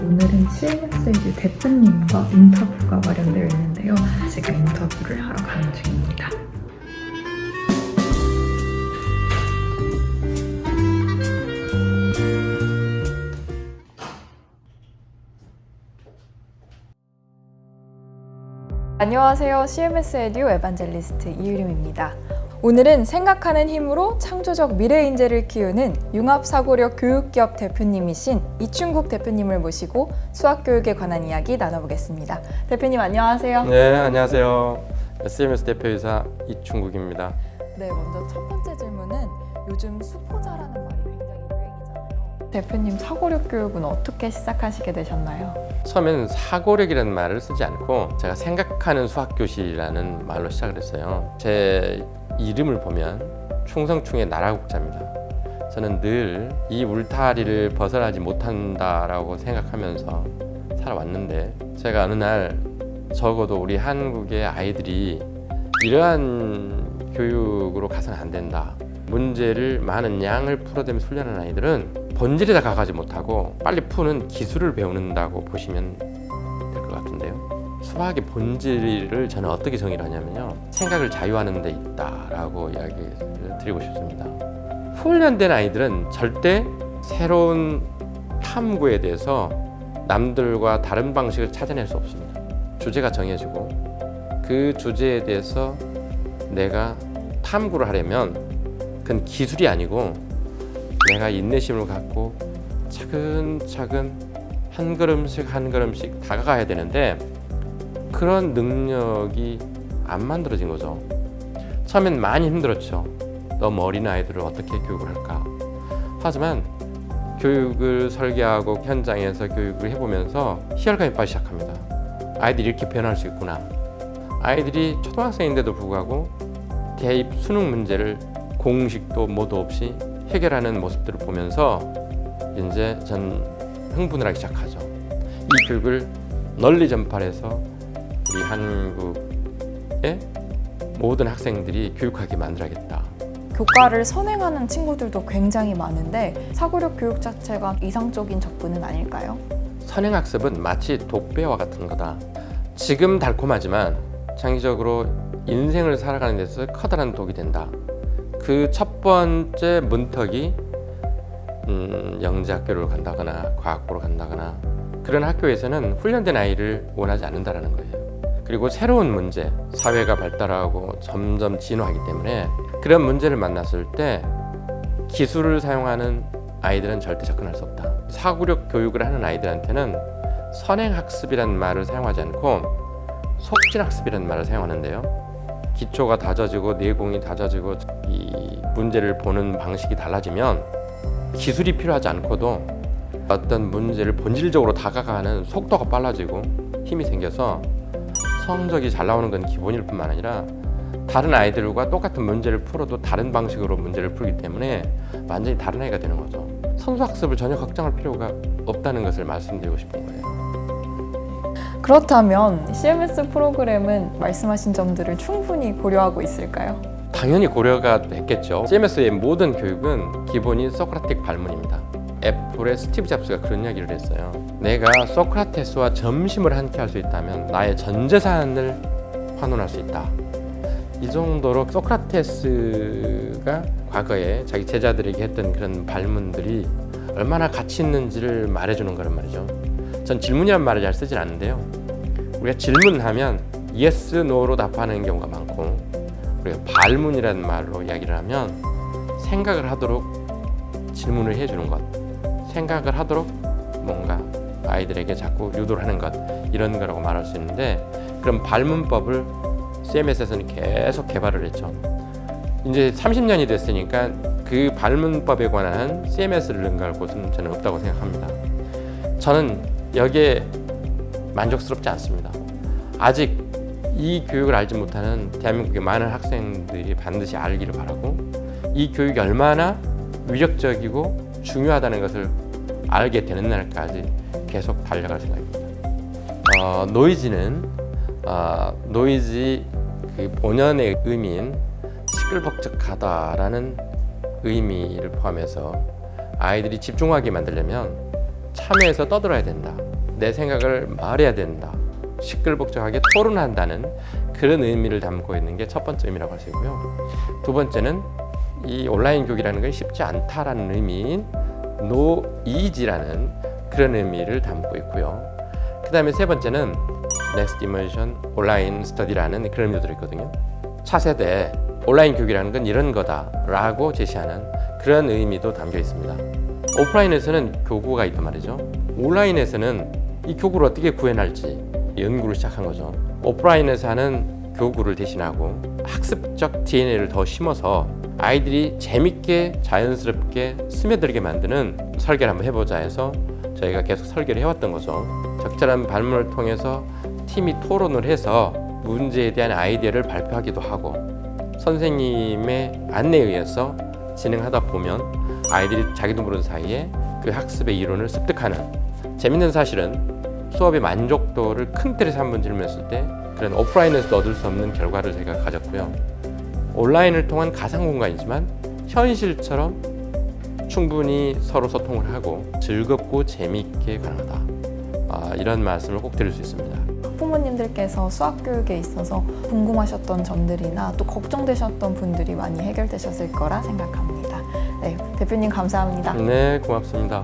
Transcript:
오늘은 CMS에듀 대표님과 인터뷰가 마련되어 있는데요. 지금 인터뷰를 하러 가는 중입니다. 안녕하세요. CMS에듀 에반젤리스트 이유림입니다. 오늘은 생각하는 힘으로 창조적 미래 인재를 키우는 융합사고력 교육기업 대표님이신 이충국 대표님을 모시고 수학교육에 관한 이야기 나눠보겠습니다. 대표님 안녕하세요. 네, 안녕하세요. CMS 대표이사 이충국입니다. 네, 먼저 첫 번째 질문은 요즘 수포자라는 말이 굉장히 유행이잖아요. 대표님 사고력 교육은 어떻게 시작하시게 되셨나요? 처음에는 사고력이라는 말을 쓰지 않고 제가 생각하는 수학교실이라는 말로 시작을 했어요. 제 이름을 보면 충성충의 나라국자입니다. 저는 늘 이 울타리를 벗어나지 못한다라고 생각하면서 살아왔는데 제가 어느 날 적어도 우리 한국의 아이들이 이러한 교육으로 가서는 안 된다. 문제를 많은 양을 풀어대면서 훈련하는 아이들은 본질에 다 가지 못하고 빨리 푸는 기술을 배우는다고 보시면 될 것 같은데요. 수학의 본질을 저는 어떻게 정의를 하냐면요. 생각을 자유하는 데 있다라고 이야기를 드리고 싶습니다. 훈련된 아이들은 절대 새로운 탐구에 대해서 남들과 다른 방식을 찾아낼 수 없습니다. 주제가 정해지고 그 주제에 대해서 내가 탐구를 하려면 그건 기술이 아니고 내가 인내심을 갖고 차근차근 한 걸음씩 한 걸음씩 다가가야 되는데 그런 능력이 안 만들어진 거죠. 처음엔 많이 힘들었죠. 너무 어린 아이들을 어떻게 교육을 할까. 하지만 교육을 설계하고 현장에서 교육을 해보면서 희열감이 빠지기 시작합니다. 아이들이 이렇게 변할 수 있구나. 아이들이 초등학생인데도 불구하고 대입 수능 문제를 공식도 뭐도 없이 해결하는 모습들을 보면서 이제 전 흥분을 하기 시작하죠. 이 교육을 널리 전파해서 우리 한국의 모든 학생들이 교육하게 만들어야겠다. 교과를 선행하는 친구들도 굉장히 많은데 사고력 교육 자체가 이상적인 접근은 아닐까요? 선행학습은 마치 독배와 같은 거다. 지금 달콤하지만 장기적으로 인생을 살아가는 데서 커다란 독이 된다. 그 첫 번째 문턱이 영재학교를 간다거나 과학부로 간다거나 그런 학교에서는 훈련된 아이를 원하지 않는다는 거예요. 그리고 새로운 문제, 사회가 발달하고 점점 진화하기 때문에 그런 문제를 만났을 때 기술을 사용하는 아이들은 절대 접근할 수 없다. 사고력 교육을 하는 아이들한테는 선행학습이라는 말을 사용하지 않고 속진학습이라는 말을 사용하는데요. 기초가 다져지고 내공이 다져지고 이 문제를 보는 방식이 달라지면 기술이 필요하지 않고도 어떤 문제를 본질적으로 다가가는 속도가 빨라지고 힘이 생겨서 성적이 잘 나오는 건 기본일 뿐만 아니라 다른 아이들과 똑같은 문제를 풀어도 다른 방식으로 문제를 풀기 때문에 완전히 다른 아이가 되는 거죠. 선수학습을 전혀 걱정할 필요가 없다는 것을 말씀드리고 싶은 거예요. 그렇다면 CMS 프로그램은 말씀하신 점들을 충분히 고려하고 있을까요? 당연히 고려가 됐겠죠. CMS의 모든 교육은 기본이 소크라틱 발문입니다. 애플의 스티브 잡스가 그런 이야기를 했어요. 내가 소크라테스와 점심을 함께 할 수 있다면 나의 전 재산을 환원할 수 있다. 이 정도로 소크라테스가 과거에 자기 제자들에게 했던 그런 발문들이 얼마나 가치 있는지를 말해주는 거란 말이죠. 전 질문이란 말을 잘 쓰진 않는데요. 우리가 질문하면 yes, no로 답하는 경우가 많고 우리가 발문이라는 말로 이야기를 하면 생각을 하도록 질문을 해주는 것, 생각을 하도록 뭔가 아이들에게 자꾸 유도를 하는 것, 이런 거라고 말할 수 있는데 그런 발문법을 CMS에서는 계속 개발을 했죠. 이제 30년이 됐으니까 그 발문법에 관한 CMS를 능가할 곳은 저는 없다고 생각합니다. 저는 여기에 만족스럽지 않습니다. 아직 이 교육을 알지 못하는 대한민국의 많은 학생들이 반드시 알기를 바라고 이 교육이 얼마나 위력적이고 중요하다는 것을 알게 되는 날까지 계속 달려갈 생각입니다. 노이즈는 노이즈 그 본연의 의미인 시끌벅적하다라는 의미를 포함해서 아이들이 집중하게 만들려면 참여해서 떠들어야 된다. 내 생각을 말해야 된다. 시끌벅적하게 토론한다는 그런 의미를 담고 있는 게 첫 번째 의미라고 할 수 있고요. 두 번째는 이 온라인 교육이라는 건 쉽지 않다라는 의미인 노이지라는 그런 의미를 담고 있고요. 그 다음에 세 번째는 Next Immersion 온라인 스터디라는 그런 의미도 들어있거든요. 차세대 온라인 교육이라는 건 이런 거다라고 제시하는 그런 의미도 담겨 있습니다. 오프라인에서는 교구가 있단 말이죠. 온라인에서는 이 교구를 어떻게 구현할지 연구를 시작한 거죠. 오프라인에서 하는 교구를 대신하고 학습적 DNA를 더 심어서 아이들이 재밌게 자연스럽게 스며들게 만드는 설계를 한번 해보자 해서 저희가 계속 설계를 해왔던 거죠. 적절한 반문을 통해서 팀이 토론을 해서 문제에 대한 아이디어를 발표하기도 하고 선생님의 안내에 의해서 진행하다 보면 아이들이 자기도 모르는 사이에 그 학습의 이론을 습득하는 재밌는 사실은 수업의 만족도를 큰 틀에서 한번 질문했을 때 그런 오프라인에서 얻을 수 없는 결과를 저희가 가졌고요. 온라인을 통한 가상 공간이지만 현실처럼 충분히 서로 소통을 하고 즐겁고 재미있게 가능하다. 이런 말씀을 꼭 드릴 수 있습니다. 학부모님들께서 수학 교육에 있어서 궁금하셨던 점들이나 또 걱정되셨던 분들이 많이 해결되셨을 거라 생각합니다. 네, 대표님 감사합니다. 네, 고맙습니다.